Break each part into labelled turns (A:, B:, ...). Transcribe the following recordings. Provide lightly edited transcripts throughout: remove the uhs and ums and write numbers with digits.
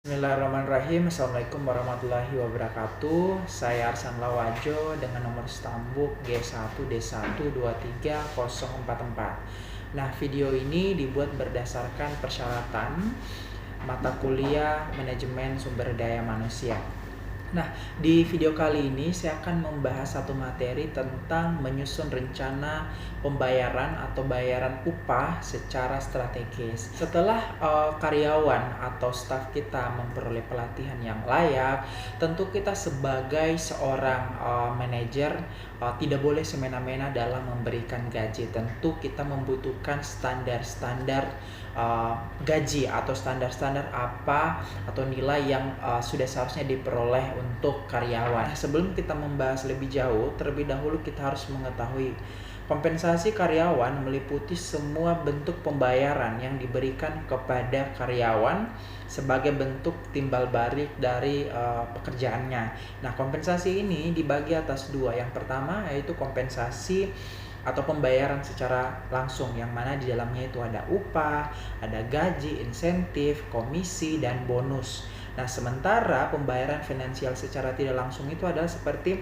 A: Bismillahirrahmanirrahim. Assalamualaikum warahmatullahi wabarakatuh. Saya Arsan Lawajo dengan nomor stambuk G1D1230044. Nah, video ini dibuat berdasarkan persyaratan mata kuliah Manajemen Sumber Daya Manusia. Nah, di video kali ini saya akan membahas satu materi tentang menyusun rencana pembayaran atau bayaran upah secara strategis. Setelah karyawan atau staf kita memperoleh pelatihan yang layak, tentu kita sebagai seorang manajer tidak boleh semena-mena dalam memberikan gaji. Tentu kita membutuhkan standar-standar gaji atau standar-standar apa atau nilai yang sudah seharusnya diperoleh untuk karyawan. Sebelum kita membahas lebih jauh, terlebih dahulu kita harus mengetahui kompensasi karyawan meliputi semua bentuk pembayaran yang diberikan kepada karyawan sebagai bentuk timbal balik dari pekerjaannya. Nah, kompensasi ini dibagi atas dua. Yang pertama yaitu kompensasi atau pembayaran secara langsung, yang mana di dalamnya itu ada upah, ada gaji, insentif, komisi, dan bonus. Nah, sementara pembayaran finansial secara tidak langsung itu adalah seperti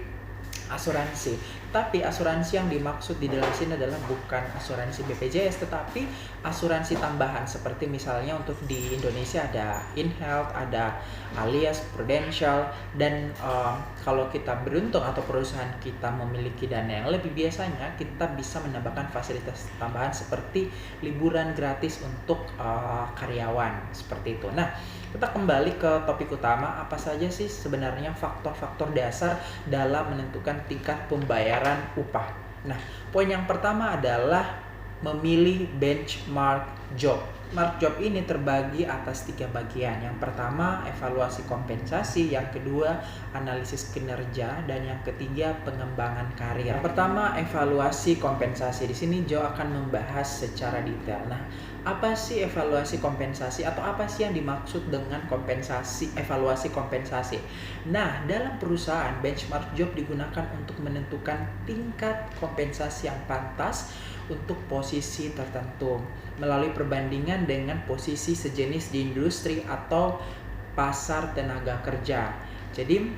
A: asuransi. Tapi asuransi yang dimaksud di dalam sini adalah bukan asuransi BPJS, tetapi asuransi tambahan. Seperti misalnya untuk di Indonesia ada InHealth, ada Alias, Prudential, dan kalau kita beruntung atau perusahaan kita memiliki dana yang lebih, biasanya kita bisa menambahkan fasilitas tambahan seperti liburan gratis untuk karyawan, seperti itu. Nah, kita kembali ke topik utama, apa saja sih sebenarnya faktor-faktor dasar dalam menentukan tingkat pembayaran upah. Nah, poin yang pertama adalah memilih benchmark job. Benchmark job ini terbagi atas 3 bagian. Yang pertama, evaluasi kompensasi, yang kedua, analisis kinerja, dan yang ketiga, pengembangan karir. Yang pertama, evaluasi kompensasi. Di sini Joe akan membahas secara detail. Nah, apa sih evaluasi kompensasi atau apa sih yang dimaksud dengan evaluasi kompensasi? Nah, dalam perusahaan, benchmark job digunakan untuk menentukan tingkat kompensasi yang pantas untuk posisi tertentu melalui perbandingan dengan posisi sejenis di industri atau pasar tenaga kerja. Jadi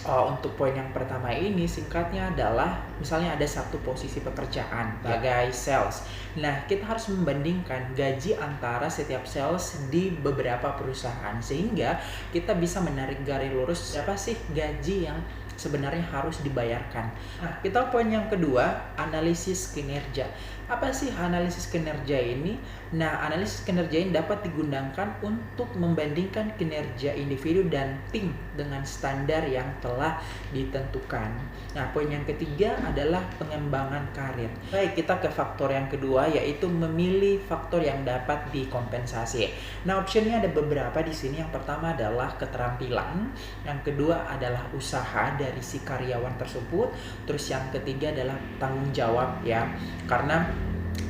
A: untuk poin yang pertama ini singkatnya adalah misalnya ada satu posisi pekerjaan sebagai sales. Nah, kita harus membandingkan gaji antara setiap sales di beberapa perusahaan sehingga kita bisa menarik garis lurus berapa sih gaji yang sebenarnya harus dibayarkan. Nah, kita poin yang kedua, analisis kinerja. Apa sih analisis kinerja ini? Nah, analisis kinerja ini dapat digunakan untuk membandingkan kinerja individu dan tim dengan standar yang telah ditentukan. Nah, poin yang ketiga adalah pengembangan karir. Baik, kita ke faktor yang kedua, yaitu memilih faktor yang dapat dikompensasi. Nah, optionnya ada beberapa di sini. Yang pertama adalah keterampilan, yang kedua adalah usaha dari si karyawan tersebut, terus yang ketiga adalah tanggung jawab ya. Karena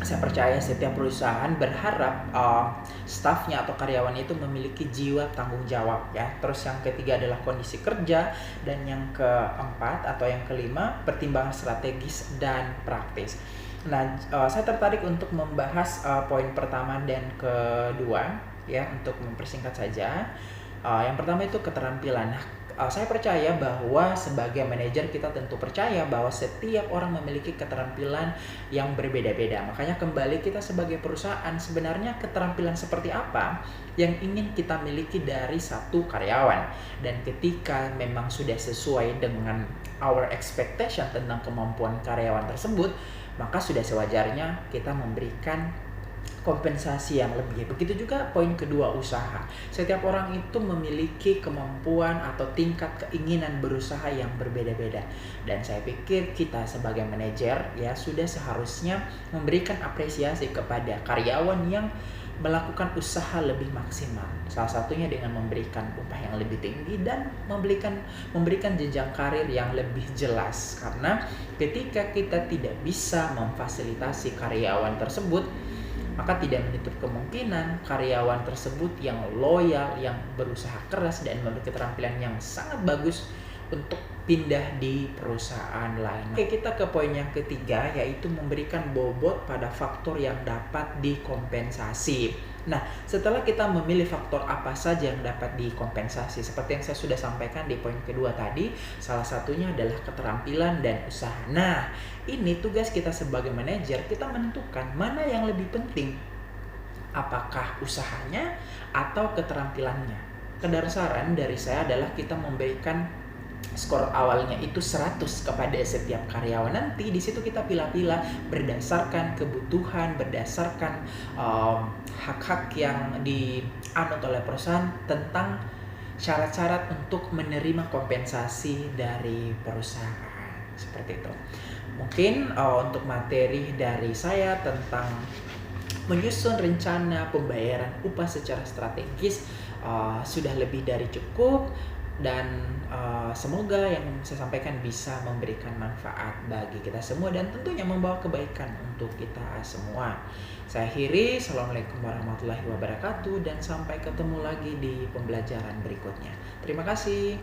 A: saya percaya setiap perusahaan berharap stafnya atau karyawan itu memiliki jiwa tanggung jawab ya. Terus yang ketiga adalah kondisi kerja, dan yang keempat atau yang kelima pertimbangan strategis dan praktis. Nah, saya tertarik untuk membahas poin pertama dan kedua ya, untuk mempersingkat saja. Yang pertama itu keterampilan. Saya percaya bahwa sebagai manajer kita tentu percaya bahwa setiap orang memiliki keterampilan yang berbeda-beda. Makanya kembali kita sebagai perusahaan, sebenarnya keterampilan seperti apa yang ingin kita miliki dari satu karyawan. Dan ketika memang sudah sesuai dengan our expectation tentang kemampuan karyawan tersebut, maka sudah sewajarnya kita memberikan kompensasi yang lebih. Begitu juga poin kedua, usaha. Setiap orang itu memiliki kemampuan atau tingkat keinginan berusaha yang berbeda-beda. Dan saya pikir kita sebagai manajer ya sudah seharusnya memberikan apresiasi kepada karyawan yang melakukan usaha lebih maksimal. Salah satunya dengan memberikan upah yang lebih tinggi dan memberikan jenjang karir yang lebih jelas. Karena ketika kita tidak bisa memfasilitasi karyawan tersebut, maka tidak menutup kemungkinan karyawan tersebut yang loyal, yang berusaha keras dan memiliki keterampilan yang sangat bagus untuk pindah di perusahaan lain. Oke, kita ke poin yang ketiga, yaitu memberikan bobot pada faktor yang dapat dikompensasi. Nah, setelah kita memilih faktor apa saja yang dapat dikompensasi, seperti yang saya sudah sampaikan di poin kedua tadi, salah satunya adalah keterampilan dan usaha. Nah, ini tugas kita sebagai manajer, kita menentukan mana yang lebih penting, apakah usahanya atau keterampilannya. Kedasaran dari saya adalah kita memberikan skor awalnya itu 100 kepada setiap karyawan. Nanti di situ kita pilah-pilah berdasarkan kebutuhan, berdasarkan hak-hak yang dianut oleh perusahaan tentang syarat-syarat untuk menerima kompensasi dari perusahaan. Seperti itu. Mungkin untuk materi dari saya tentang menyusun rencana pembayaran upah secara strategis sudah lebih dari cukup, dan semoga yang saya sampaikan bisa memberikan manfaat bagi kita semua dan tentunya membawa kebaikan untuk kita semua. Saya akhiri, Assalamualaikum warahmatullahi wabarakatuh, dan sampai ketemu lagi di pembelajaran berikutnya. Terima kasih.